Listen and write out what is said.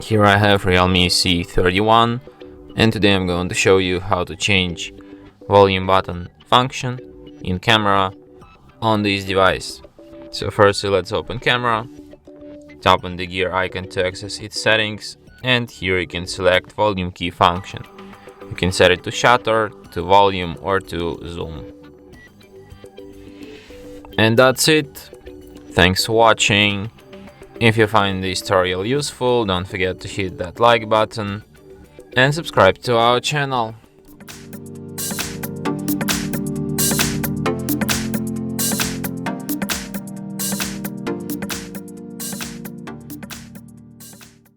Here I have REALME C31, and today I'm going to show you how to change volume button function in camera on this device. So firstly, let's open camera, tap on the gear icon to access its settings, and here you can select volume key function. You can set it to shutter, to volume, or to zoom. And that's it. Thanks for watching. If you find this tutorial useful, don't forget to hit that like button and subscribe to our channel.